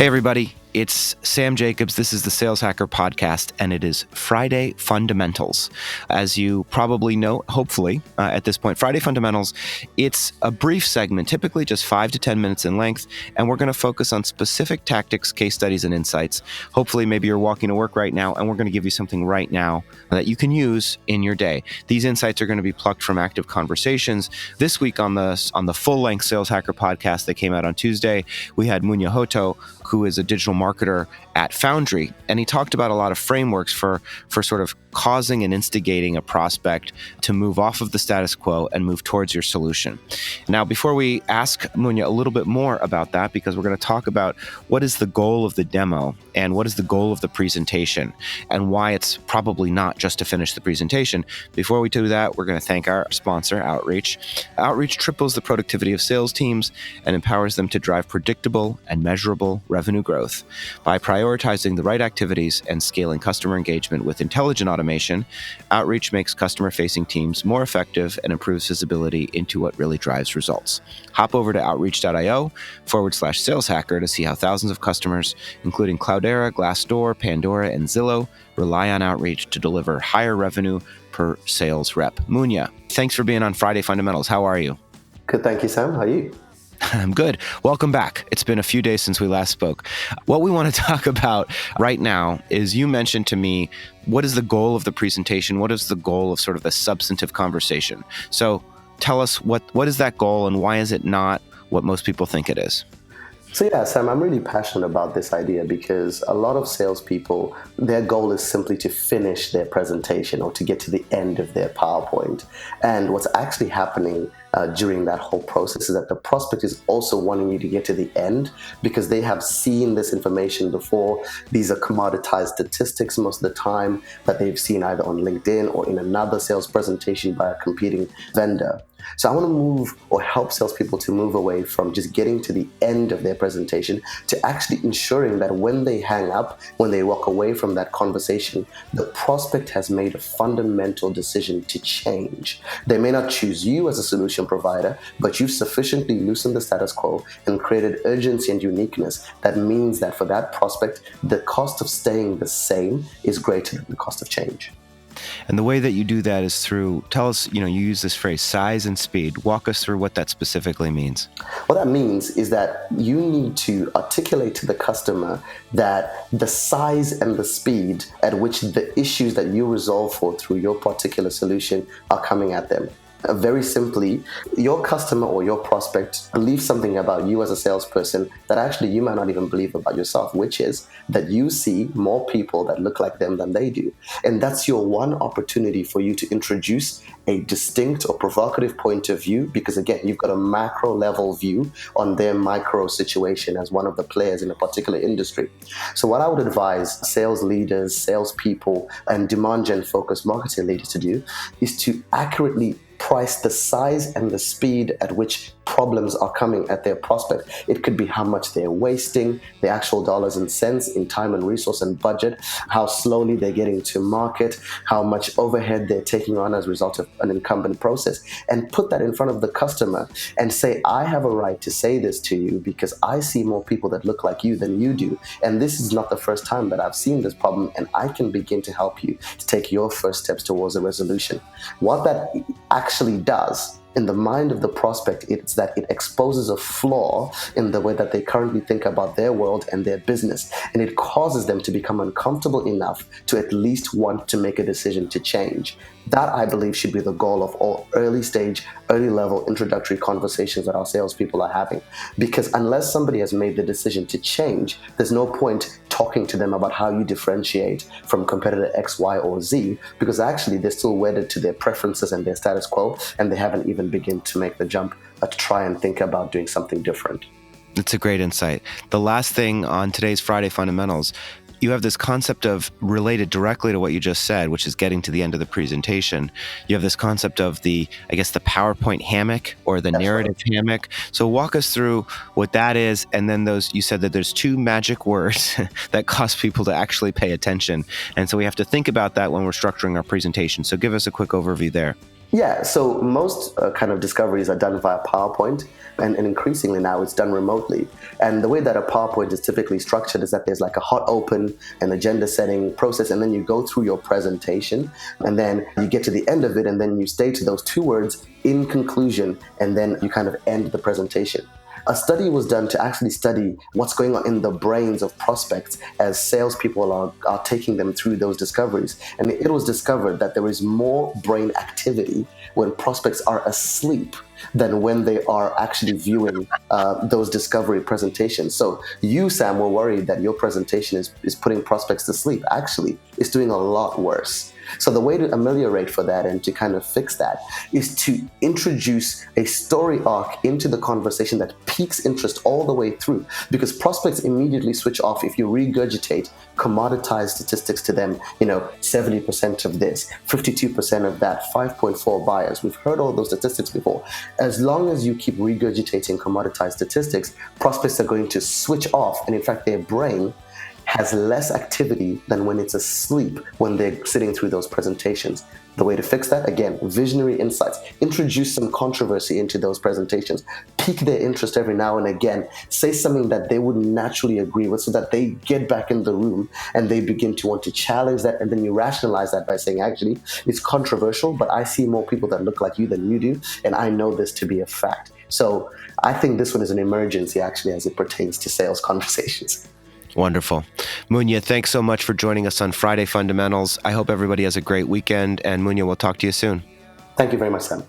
Hey, everybody. It's Sam Jacobs. This is the Sales Hacker Podcast, and it is Friday Fundamentals. As you probably know, hopefully, at this point, Friday Fundamentals, it's a brief segment, typically just 5 to 10 minutes in length, and we're going to focus on specific tactics, case studies, and insights. Hopefully, maybe you're walking to work right now, and we're going to give you something right now that you can use in your day. These insights are going to be plucked from active conversations. This week on the full-length Sales Hacker Podcast that came out on Tuesday, we had Munya Hoto, who is a digital marketer at Foundry, and he talked about a lot of frameworks for sort of causing and instigating a prospect to move off of the status quo and move towards your solution. Now, before we ask Munya a little bit more about that, because we're going to talk about what is the goal of the demo and what is the goal of the presentation and why it's probably not just to finish the presentation. Before we do that, we're going to thank our sponsor, Outreach. Outreach triples the productivity of sales teams and empowers them to drive predictable and measurable revenue growth. By prioritizing the right activities and scaling customer engagement with intelligent automation, Outreach makes customer-facing teams more effective and improves visibility into what really drives results. Hop over to outreach.io/saleshacker to see how thousands of customers, including Cloudera, Glassdoor, Pandora, and Zillow, rely on Outreach to deliver higher revenue per sales rep. Munya, thanks for being on Friday Fundamentals. How are you? Good, thank you, Sam. How are you? I'm good. Welcome back. It's been a few days since we last spoke. What we want to talk about right now is you mentioned to me, what is the goal of the presentation? What is the goal of sort of the substantive conversation? So tell us what is that goal and why is it not what most people think it is? So yeah, Sam, I'm really passionate about this idea because a lot of salespeople, their goal is simply to finish their presentation or to get to the end of their PowerPoint. And what's actually happening during that whole process is that the prospect is also wanting you to get to the end because they have seen this information before. These are commoditized statistics most of the time that they've seen either on LinkedIn or in another sales presentation by a competing vendor. So I want to move or help salespeople to move away from just getting to the end of their presentation to actually ensuring that when they hang up, when they walk away from that conversation, the prospect has made a fundamental decision to change. They may not choose you as a solution provider, but you've sufficiently loosened the status quo and created urgency and uniqueness. That means that for that prospect, the cost of staying the same is greater than the cost of change. And the way that you do that is through, tell us, you use this phrase, size and speed. Walk us through what that specifically means. What that means is that you need to articulate to the customer that the size and the speed at which the issues that you resolve for through your particular solution are coming at them. Very simply, your customer or your prospect believes something about you as a salesperson that actually you might not even believe about yourself, which is that you see more people that look like them than they do. And that's your one opportunity for you to introduce a distinct or provocative point of view, because again, you've got a macro level view on their micro situation as one of the players in a particular industry. So what I would advise sales leaders, salespeople, and demand gen focused marketing leaders to do is to accurately price the size and the speed at which problems are coming at their prospect. It could be how much they're wasting, the actual dollars and cents in time and resource and budget, how slowly they're getting to market, how much overhead they're taking on as a result of an incumbent process, and put that in front of the customer and say, I have a right to say this to you because I see more people that look like you than you do. And this is not the first time that I've seen this problem, and I can begin to help you to take your first steps towards a resolution. What that actually does in the mind of the prospect, it's that it exposes a flaw in the way that they currently think about their world and their business. And it causes them to become uncomfortable enough to at least want to make a decision to change. That, I believe, should be the goal of all early stage, early level introductory conversations that our salespeople are having. Because unless somebody has made the decision to change, there's no point talking to them about how you differentiate from competitor X, Y, or Z, because actually they're still wedded to their preferences and their status quo, and they haven't even begun to make the jump to try and think about doing something different. That's a great insight. The last thing on today's Friday Fundamentals, you have this concept of, related directly to what you just said, which is getting to the end of the presentation. You have this concept of the PowerPoint hammock or the narrative hammock. So walk us through what that is. And then you said that there's 2 magic words that cause people to actually pay attention. And so we have to think about that when we're structuring our presentation. So give us a quick overview there. Yeah, so most kind of discoveries are done via PowerPoint, and increasingly now it's done remotely. And the way that a PowerPoint is typically structured is that there's like a hot open, an agenda setting process, and then you go through your presentation, and then you get to the end of it, and then you state those two words in conclusion, and then you kind of end the presentation. A study was done to actually study what's going on in the brains of prospects as salespeople are taking them through those discoveries. And it was discovered that there is more brain activity when prospects are asleep than when they are actually viewing those discovery presentations. So you, Sam, were worried that your presentation is putting prospects to sleep. Actually, it's doing a lot worse. So the way to ameliorate for that and to kind of fix that is to introduce a story arc into the conversation that piques interest all the way through, because prospects immediately switch off if you regurgitate commoditized statistics to them. 70% of this, 52% of that, 5.4 buyers. We've heard all those statistics before. As long as you keep regurgitating commoditized statistics, prospects are going to switch off, and in fact their brain has less activity than when it's asleep when they're sitting through those presentations. The way to fix that, again, visionary insights. Introduce some controversy into those presentations. Pique their interest every now and again. Say something that they would naturally agree with so that they get back in the room and they begin to want to challenge that. And then you rationalize that by saying, actually, it's controversial, but I see more people that look like you than you do, and I know this to be a fact. So I think this one is an emergency, actually, as it pertains to sales conversations. Wonderful. Munya, thanks so much for joining us on Friday Fundamentals. I hope everybody has a great weekend, and Munya, we'll talk to you soon. Thank you very much, Sam.